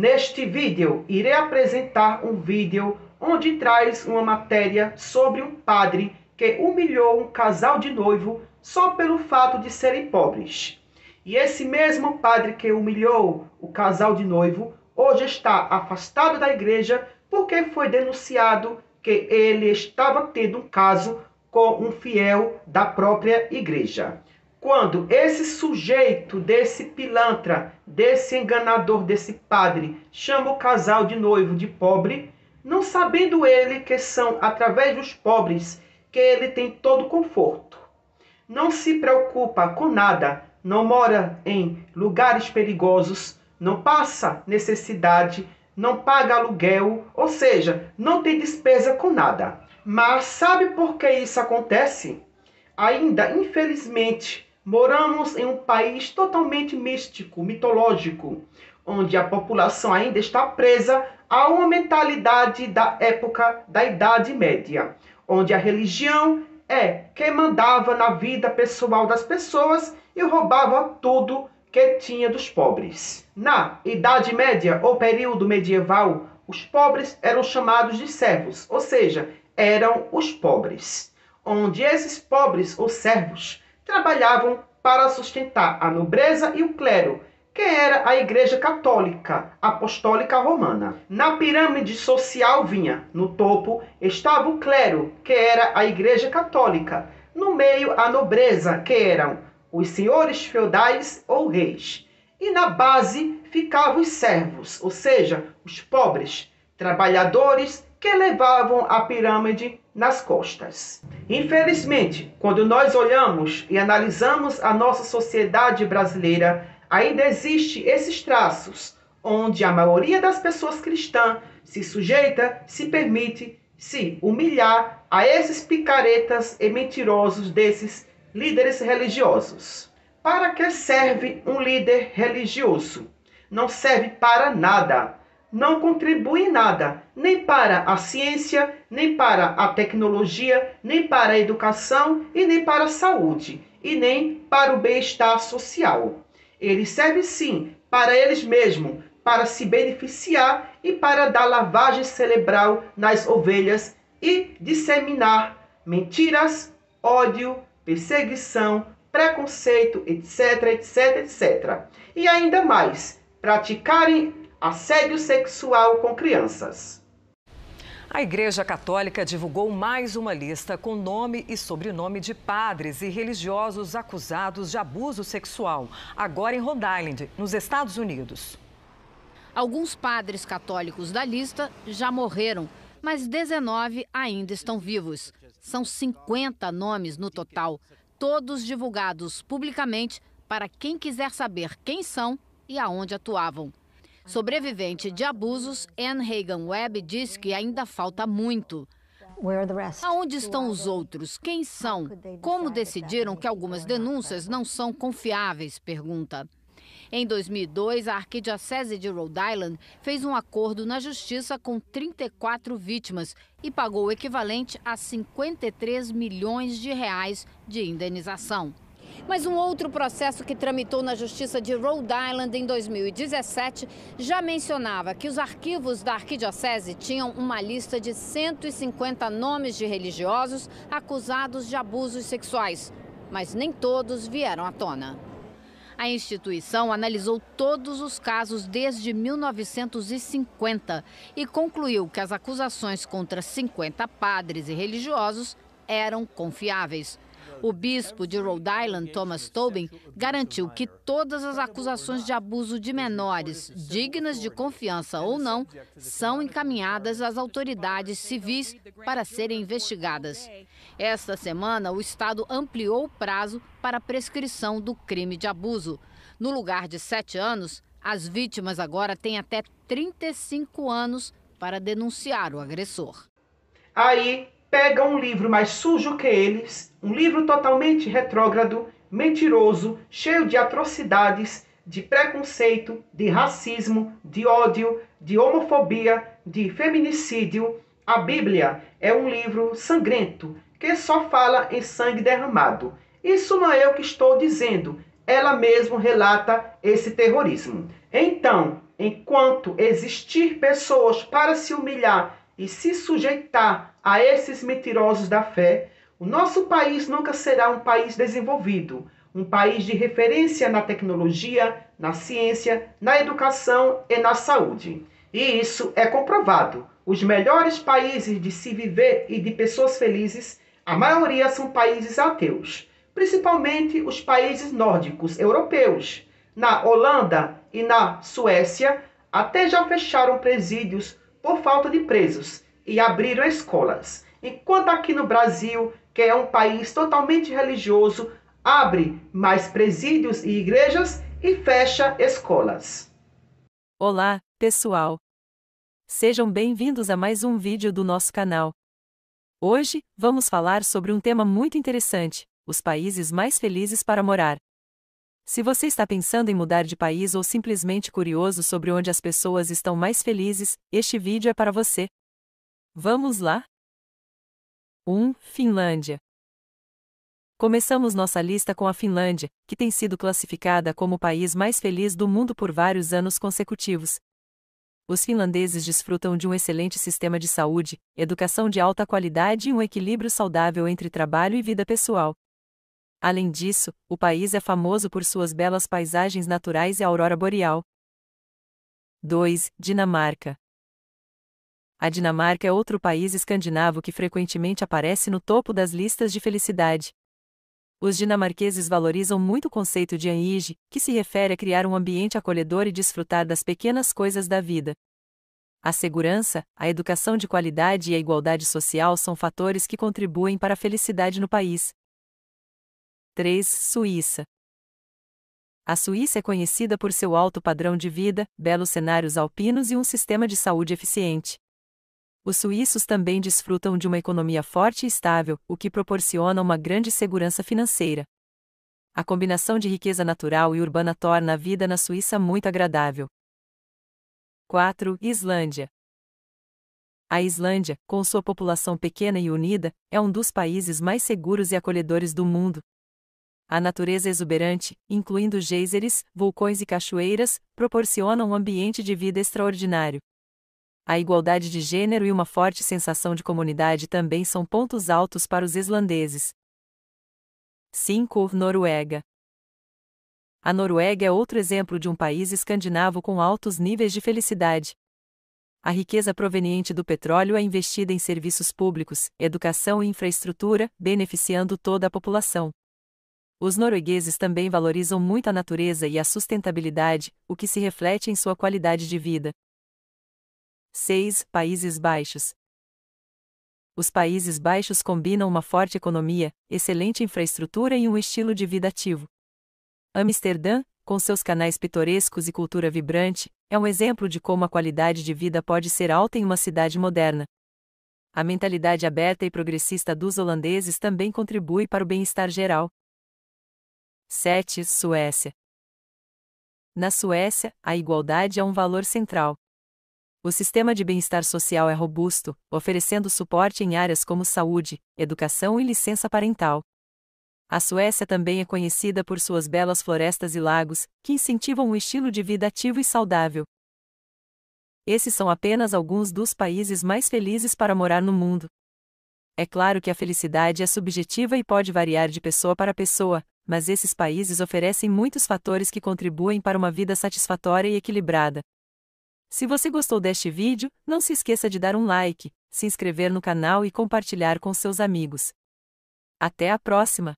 Neste vídeo, irei apresentar um vídeo onde traz uma matéria sobre um padre que humilhou um casal de noivo só pelo fato de serem pobres. E esse mesmo padre que humilhou o casal de noivo, hoje está afastado da igreja porque foi denunciado que ele estava tendo um caso com um fiel da própria igreja. Quando esse sujeito, desse pilantra, desse enganador, desse padre, chama o casal de noivo de pobre, não sabendo ele que são através dos pobres que ele tem todo conforto. Não se preocupa com nada, não mora em lugares perigosos, não passa necessidade, não paga aluguel, ou seja, não tem despesa com nada. Mas sabe por que isso acontece? Ainda, infelizmente, moramos em um país totalmente místico, mitológico, onde a população ainda está presa a uma mentalidade da época da Idade Média, onde a religião é quem mandava na vida pessoal das pessoas e roubava tudo que tinha dos pobres. Na Idade Média, ou período medieval, os pobres eram chamados de servos, ou seja, eram os pobres, onde esses pobres ou servos trabalhavam para sustentar a nobreza e o clero, que era a Igreja Católica Apostólica Romana. Na pirâmide social vinha, no topo, estava o clero, que era a Igreja Católica, no meio a nobreza, que eram os senhores feudais ou reis, e na base ficavam os servos, ou seja, os pobres, trabalhadores que levavam a pirâmide nas costas. Infelizmente, quando nós olhamos e analisamos a nossa sociedade brasileira, ainda existe esses traços, onde a maioria das pessoas cristãs se sujeita, se permite, se humilhar a esses picaretas e mentirosos desses líderes religiosos. Para que serve um líder religioso? Não serve para nada. Não contribui em nada, nem para a ciência, nem para a tecnologia, nem para a educação e nem para a saúde, e nem para o bem-estar social. Ele serve sim para eles mesmos, para se beneficiar e para dar lavagem cerebral nas ovelhas e disseminar mentiras, ódio, perseguição, preconceito, etc, etc, etc. E ainda mais, praticarem assédio sexual com crianças. A Igreja Católica divulgou mais uma lista com nome e sobrenome de padres e religiosos acusados de abuso sexual, agora em Rhode Island, nos Estados Unidos. Alguns padres católicos da lista já morreram, mas 19 ainda estão vivos. São 50 nomes no total, todos divulgados publicamente para quem quiser saber quem são e aonde atuavam. Sobrevivente de abusos, Anne Hagan Webb diz que ainda falta muito. Aonde estão os outros? Quem são? Como decidiram que algumas denúncias não são confiáveis? Pergunta. Em 2002, a Arquidiocese de Rhode Island fez um acordo na justiça com 34 vítimas e pagou o equivalente a 53 milhões de reais de indenização. Mas um outro processo que tramitou na Justiça de Rhode Island em 2017 já mencionava que os arquivos da Arquidiocese tinham uma lista de 150 nomes de religiosos acusados de abusos sexuais, mas nem todos vieram à tona. A instituição analisou todos os casos desde 1950 e concluiu que as acusações contra 50 padres e religiosos eram confiáveis. O bispo de Rhode Island, Thomas Tobin, garantiu que todas as acusações de abuso de menores, dignas de confiança ou não, são encaminhadas às autoridades civis para serem investigadas. Esta semana, o Estado ampliou o prazo para a prescrição do crime de abuso. No lugar de 7 anos, as vítimas agora têm até 35 anos para denunciar o agressor. Aí pega um livro mais sujo que eles, um livro totalmente retrógrado, mentiroso, cheio de atrocidades, de preconceito, de racismo, de ódio, de homofobia, de feminicídio. A Bíblia é um livro sangrento, que só fala em sangue derramado. Isso não é eu que estou dizendo, ela mesma relata esse terrorismo. Então, Enquanto existir pessoas para se humilhar e se sujeitar a esses mentirosos da fé, o nosso país nunca será um país desenvolvido, um país de referência na tecnologia, na ciência, na educação e na saúde. E isso é comprovado. Os melhores países de se viver e de pessoas felizes, a maioria são países ateus, principalmente os países nórdicos europeus. Na Holanda e na Suécia, até já fecharam presídios por falta de presos e abriram escolas. Enquanto aqui no Brasil, que é um país totalmente religioso, abre mais presídios e igrejas e fecha escolas. Olá, pessoal! Sejam bem-vindos a mais um vídeo do nosso canal. Hoje, vamos falar sobre um tema muito interessante: os países mais felizes para morar. Se você está pensando em mudar de país ou simplesmente curioso sobre onde as pessoas estão mais felizes, este vídeo é para você. Vamos lá? 1. Finlândia. Começamos nossa lista com a Finlândia, que tem sido classificada como o país mais feliz do mundo por vários anos consecutivos. Os finlandeses desfrutam de um excelente sistema de saúde, educação de alta qualidade e um equilíbrio saudável entre trabalho e vida pessoal. Além disso, o país é famoso por suas belas paisagens naturais e a aurora boreal. 2. Dinamarca. A Dinamarca é outro país escandinavo que frequentemente aparece no topo das listas de felicidade. Os dinamarqueses valorizam muito o conceito de age, que se refere a criar um ambiente acolhedor e desfrutar das pequenas coisas da vida. A segurança, a educação de qualidade e a igualdade social são fatores que contribuem para a felicidade no país. 3. Suíça. A Suíça é conhecida por seu alto padrão de vida, belos cenários alpinos e um sistema de saúde eficiente. Os suíços também desfrutam de uma economia forte e estável, o que proporciona uma grande segurança financeira. A combinação de riqueza natural e urbana torna a vida na Suíça muito agradável. 4. Islândia. A Islândia, com sua população pequena e unida, é um dos países mais seguros e acolhedores do mundo. A natureza exuberante, incluindo geysers, vulcões e cachoeiras, proporciona um ambiente de vida extraordinário. A igualdade de gênero e uma forte sensação de comunidade também são pontos altos para os islandeses. 5. Noruega. A Noruega é outro exemplo de um país escandinavo com altos níveis de felicidade. A riqueza proveniente do petróleo é investida em serviços públicos, educação e infraestrutura, beneficiando toda a população. Os noruegueses também valorizam muito a natureza e a sustentabilidade, o que se reflete em sua qualidade de vida. 6. Países Baixos. Os Países Baixos combinam uma forte economia, excelente infraestrutura e um estilo de vida ativo. Amsterdã, com seus canais pitorescos e cultura vibrante, é um exemplo de como a qualidade de vida pode ser alta em uma cidade moderna. A mentalidade aberta e progressista dos holandeses também contribui para o bem-estar geral. 7. Suécia. Na Suécia, a igualdade é um valor central. O sistema de bem-estar social é robusto, oferecendo suporte em áreas como saúde, educação e licença parental. A Suécia também é conhecida por suas belas florestas e lagos, que incentivam um estilo de vida ativo e saudável. Esses são apenas alguns dos países mais felizes para morar no mundo. É claro que a felicidade é subjetiva e pode variar de pessoa para pessoa, mas esses países oferecem muitos fatores que contribuem para uma vida satisfatória e equilibrada. Se você gostou deste vídeo, não se esqueça de dar um like, se inscrever no canal e compartilhar com seus amigos. Até a próxima!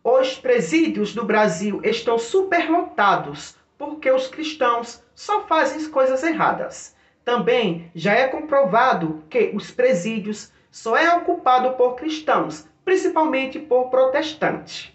Os presídios do Brasil estão superlotados porque os cristãos só fazem coisas erradas. Também já é comprovado que os presídios só é ocupado por cristãos, principalmente por protestantes.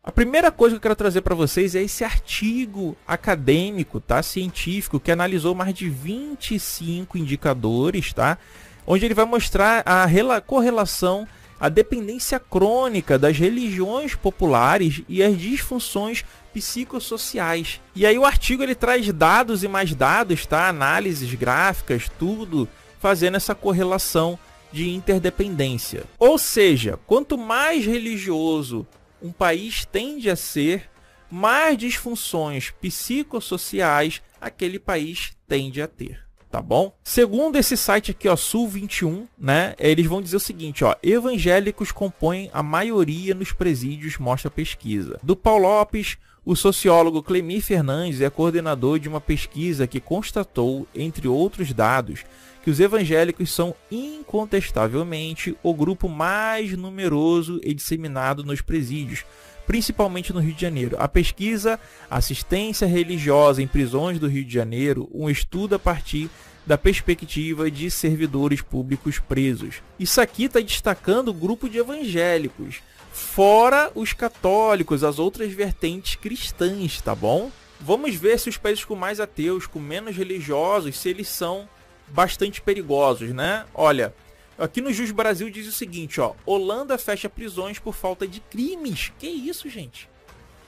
A primeira coisa que eu quero trazer para vocês é esse artigo acadêmico, tá, científico, que analisou mais de 25 indicadores, tá, onde ele vai mostrar a correlação, a dependência crônica das religiões populares e as disfunções psicossociais. E aí o artigo ele traz dados e mais dados, tá, análises gráficas, tudo fazendo essa correlação de interdependência. Ou seja, quanto mais religioso um país tende a ser, mais disfunções psicossociais aquele país tende a ter. Tá bom? Segundo esse site aqui, ó, Sul 21, né? Eles vão dizer o seguinte, ó: evangélicos compõem a maioria nos presídios, mostra a pesquisa. Do Paulo Lopes, o sociólogo Clemir Fernandes é coordenador de uma pesquisa que constatou, entre outros dados, que os evangélicos são incontestavelmente o grupo mais numeroso e disseminado nos presídios, principalmente no Rio de Janeiro. A pesquisa Assistência Religiosa em Prisões do Rio de Janeiro, um estudo a partir da perspectiva de servidores públicos presos. Isso aqui está destacando o grupo de evangélicos, fora os católicos, as outras vertentes cristãs, tá bom? Vamos ver se os países com mais ateus, com menos religiosos, se eles são bastante perigosos, né? Olha, aqui no Jus Brasil diz o seguinte, ó: Holanda fecha prisões por falta de crimes. Que isso, gente?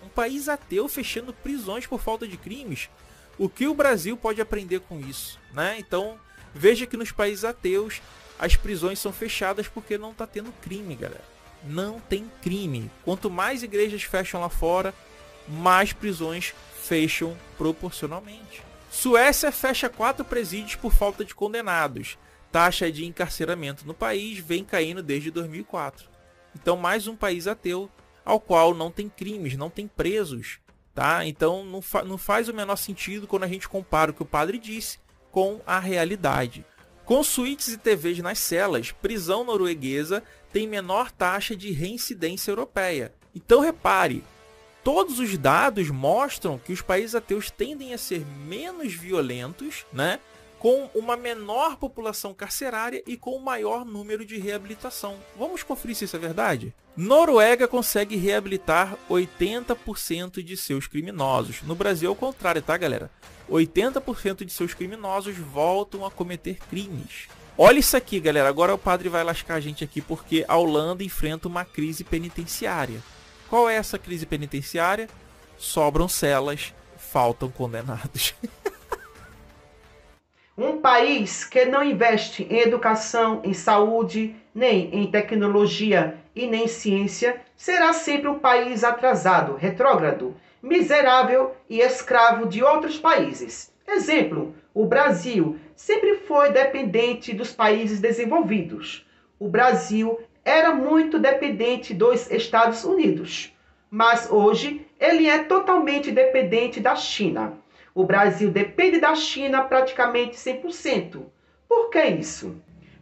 Um país ateu fechando prisões por falta de crimes? O que o Brasil pode aprender com isso, né? Então, veja que nos países ateus as prisões são fechadas porque não está tendo crime, galera. Não tem crime. Quanto mais igrejas fecham lá fora, mais prisões fecham proporcionalmente. Suécia fecha 4 presídios por falta de condenados. Taxa de encarceramento no país vem caindo desde 2004. Então, mais um país ateu ao qual não tem crimes, não tem presos. Tá? Então, não faz o menor sentido quando a gente compara o que o padre disse com a realidade. Com suítes e TVs nas celas, prisão norueguesa tem menor taxa de reincidência europeia. Então, repare, todos os dados mostram que os países ateus tendem a ser menos violentos, né? Com uma menor população carcerária e com um maior número de reabilitação. Vamos conferir se isso é verdade? Noruega consegue reabilitar 80% de seus criminosos. No Brasil é o contrário, tá, galera? 80% de seus criminosos voltam a cometer crimes. Olha isso aqui, galera. Agora o padre vai lascar a gente aqui porque a Holanda enfrenta uma crise penitenciária. Qual é essa crise penitenciária? Sobram celas, faltam condenados. Um país que não investe em educação, em saúde, nem em tecnologia e nem em ciência, será sempre um país atrasado, retrógrado, miserável e escravo de outros países. Exemplo, o Brasil sempre foi dependente dos países desenvolvidos. O Brasil era muito dependente dos Estados Unidos, mas hoje ele é totalmente dependente da China. O Brasil depende da China praticamente 100%. Por que isso?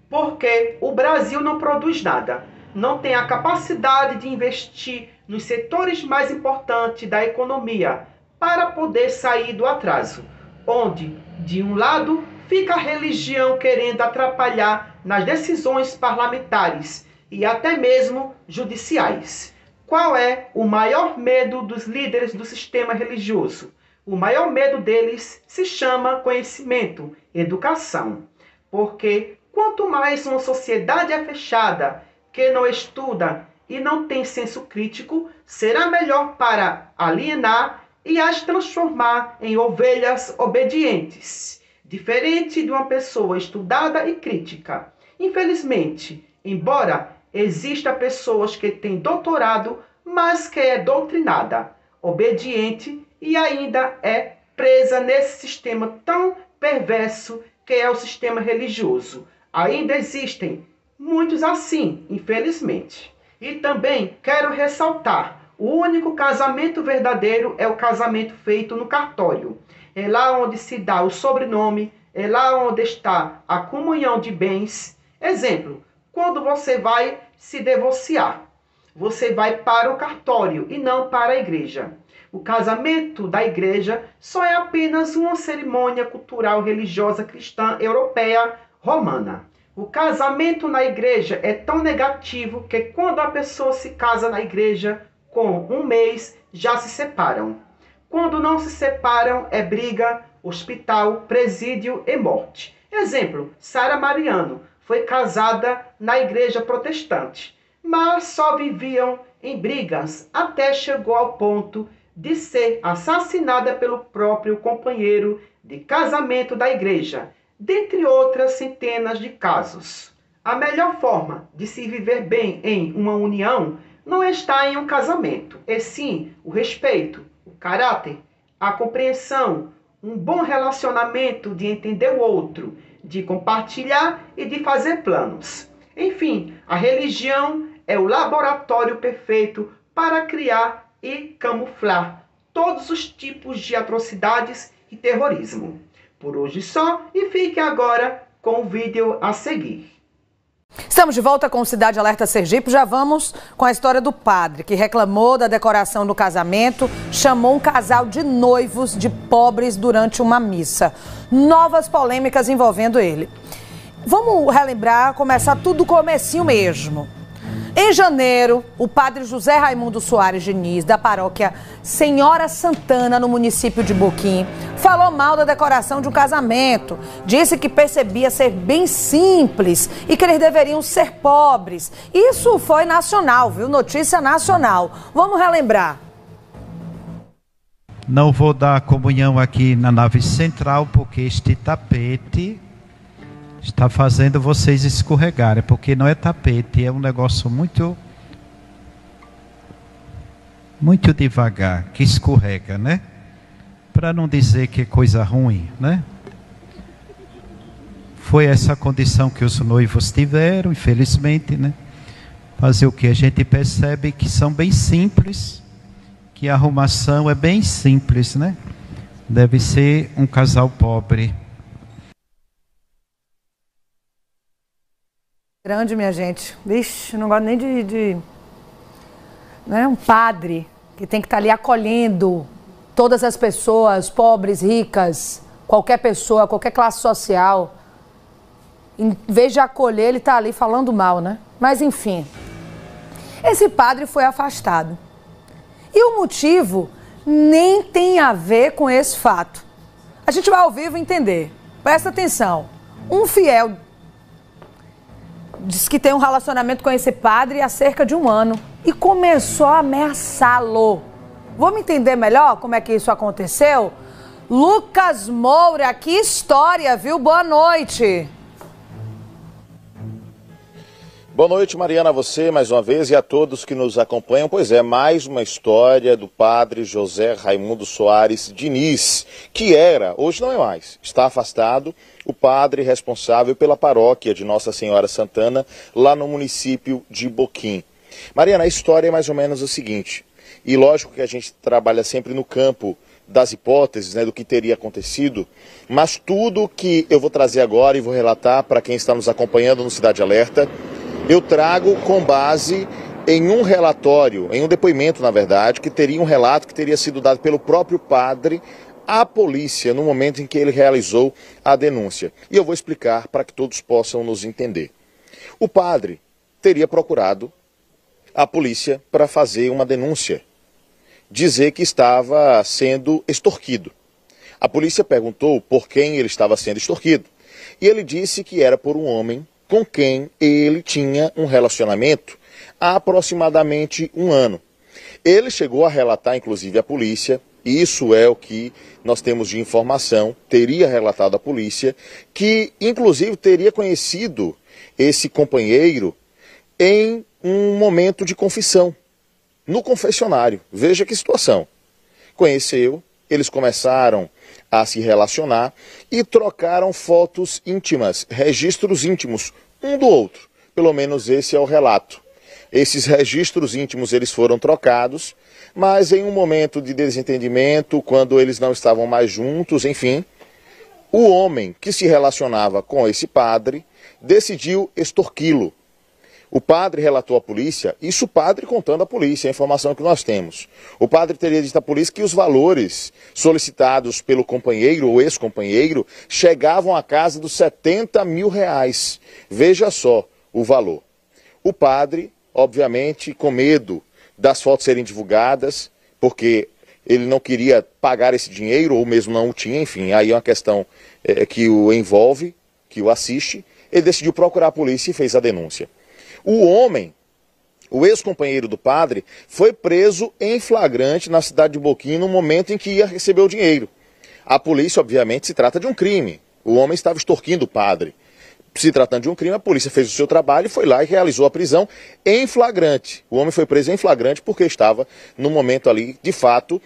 Porque o Brasil não produz nada, não tem a capacidade de investir nos setores mais importantes da economia para poder sair do atraso, onde, de um lado, fica a religião querendo atrapalhar nas decisões parlamentares e até mesmo judiciais. Qual é o maior medo dos líderes do sistema religioso? O maior medo deles se chama conhecimento, educação. Porque quanto mais uma sociedade é fechada, que não estuda e não tem senso crítico, será melhor para alienar e as transformar em ovelhas obedientes. Diferente de uma pessoa estudada e crítica. Infelizmente, embora exista pessoas que têm doutorado, mas que é doutrinada, obediente e ainda é presa nesse sistema tão perverso que é o sistema religioso. Ainda existem muitos assim, infelizmente. E também quero ressaltar, o único casamento verdadeiro é o casamento feito no cartório. É lá onde se dá o sobrenome, é lá onde está a comunhão de bens. Exemplo, quando você vai se divorciar, você vai para o cartório e não para a igreja. O casamento da igreja só é apenas uma cerimônia cultural religiosa cristã europeia romana. O casamento na igreja é tão negativo que quando a pessoa se casa na igreja, com um mês já se separam. Quando não se separam, é briga, hospital, presídio e morte. Exemplo, Sara Mariano foi casada na igreja protestante, mas só viviam em brigas até chegou ao ponto de ser assassinada pelo próprio companheiro de casamento da igreja, dentre outras centenas de casos. A melhor forma de se viver bem em uma união não está em um casamento, e sim o respeito, o caráter, a compreensão, um bom relacionamento de entender o outro, de compartilhar e de fazer planos. Enfim, a religião é o laboratório perfeito para criar e camuflar todos os tipos de atrocidades e terrorismo. Por hoje só, e fique agora com o vídeo a seguir. Estamos de volta com o Cidade Alerta Sergipe. Já vamos com a história do padre que reclamou da decoração do casamento, chamou um casal de noivos de pobres durante uma missa. Novas polêmicas envolvendo ele. Vamos relembrar, começar tudo do comecinho mesmo. Em janeiro, o padre José Raimundo Soares Diniz, da paróquia Senhora Santana, no município de Boquim, falou mal da decoração de um casamento. Disse que percebia ser bem simples e que eles deveriam ser pobres. Isso foi nacional, viu? Notícia nacional. Vamos relembrar. Não vou dar comunhão aqui na nave central, porque este tapete está fazendo vocês escorregarem, porque não é tapete, é um negócio muito devagar, que escorrega, né? Para não dizer que é coisa ruim, né? Foi essa condição que os noivos tiveram, infelizmente, né? Fazer o que? A gente percebe que são bem simples, que a arrumação é bem simples, né? Deve ser um casal pobre. Grande, minha gente. Vixe, não gosto nem né? Um padre que tem que estar ali acolhendo todas as pessoas, pobres, ricas, qualquer pessoa, qualquer classe social. Em vez de acolher, ele está ali falando mal, né? Mas, enfim, esse padre foi afastado. E o motivo nem tem a ver com esse fato. A gente vai ao vivo entender. Presta atenção. Um fiel diz que tem um relacionamento com esse padre há cerca de um ano e começou a ameaçá-lo. Vamos entender melhor como é que isso aconteceu? Lucas Moura, que história, viu? Boa noite. Boa noite, Mariana, a você mais uma vez e a todos que nos acompanham. Pois é, mais uma história do padre José Raimundo Soares Diniz, que era, hoje não é mais, está afastado, o padre responsável pela paróquia de Nossa Senhora Santana, lá no município de Boquim. Mariana, a história é mais ou menos o seguinte, e lógico que a gente trabalha sempre no campo das hipóteses, né, do que teria acontecido, mas tudo que eu vou trazer agora e vou relatar para quem está nos acompanhando no Cidade Alerta, eu trago com base em um relatório, em um depoimento, na verdade, que teria um relato que teria sido dado pelo próprio padre à polícia no momento em que ele realizou a denúncia. E eu vou explicar para que todos possam nos entender. O padre teria procurado a polícia para fazer uma denúncia, dizer que estava sendo extorquido. A polícia perguntou por quem ele estava sendo extorquido e ele disse que era por um homem com quem ele tinha um relacionamento há aproximadamente um ano. Ele chegou a relatar, inclusive, à polícia, isso é o que nós temos de informação, teria relatado à polícia, que, inclusive, teria conhecido esse companheiro em um momento de confissão, no confessionário. Veja que situação. Conheceu, eles começaram a se relacionar e trocaram fotos íntimas, registros íntimos, um do outro. Pelo menos esse é o relato. Esses registros íntimos eles foram trocados, mas em um momento de desentendimento, quando eles não estavam mais juntos, enfim, o homem que se relacionava com esse padre decidiu extorquí-lo. O padre relatou à polícia, isso o padre contando à polícia, a informação que nós temos. O padre teria dito à polícia que os valores solicitados pelo companheiro ou ex-companheiro chegavam à casa dos R$70 mil. Veja só o valor. O padre, obviamente, com medo das fotos serem divulgadas, porque ele não queria pagar esse dinheiro, ou mesmo não o tinha, enfim, aí é uma questão que o envolve, que o assiste, ele decidiu procurar a polícia e fez a denúncia. O homem, o ex-companheiro do padre, foi preso em flagrante na cidade de Boquim no momento em que ia receber o dinheiro. A polícia, obviamente, se trata de um crime. O homem estava extorquindo o padre. Se tratando de um crime, a polícia fez o seu trabalho e foi lá e realizou a prisão em flagrante. O homem foi preso em flagrante porque estava no momento ali, de fato,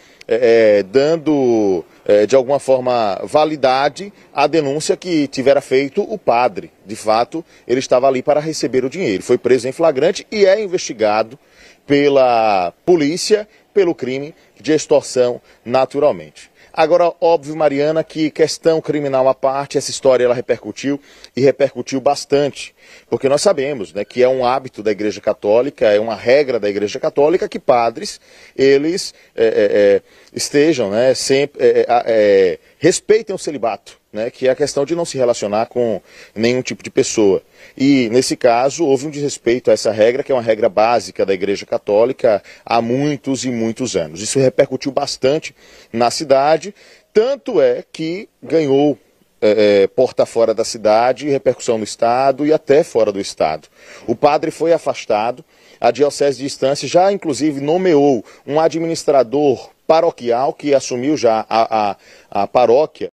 dando de alguma forma validade à denúncia que tivera feito o padre. De fato, ele estava ali para receber o dinheiro. Foi preso em flagrante e é investigado pela polícia pelo crime de extorsão, naturalmente. Agora, óbvio, Mariana, que questão criminal à parte, essa história ela repercutiu e repercutiu bastante, porque nós sabemos, né, que é um hábito da Igreja Católica, é uma regra da Igreja Católica que padres, eles estejam, né, sempre, respeitem o celibato, né, que é a questão de não se relacionar com nenhum tipo de pessoa. E, nesse caso, houve um desrespeito a essa regra, que é uma regra básica da Igreja Católica há muitos e muitos anos. Isso repercutiu bastante na cidade, tanto é que ganhou porta fora da cidade, repercussão no Estado e até fora do Estado. O padre foi afastado, a Diocese de Estância já, inclusive, nomeou um administrador paroquial que assumiu já a paróquia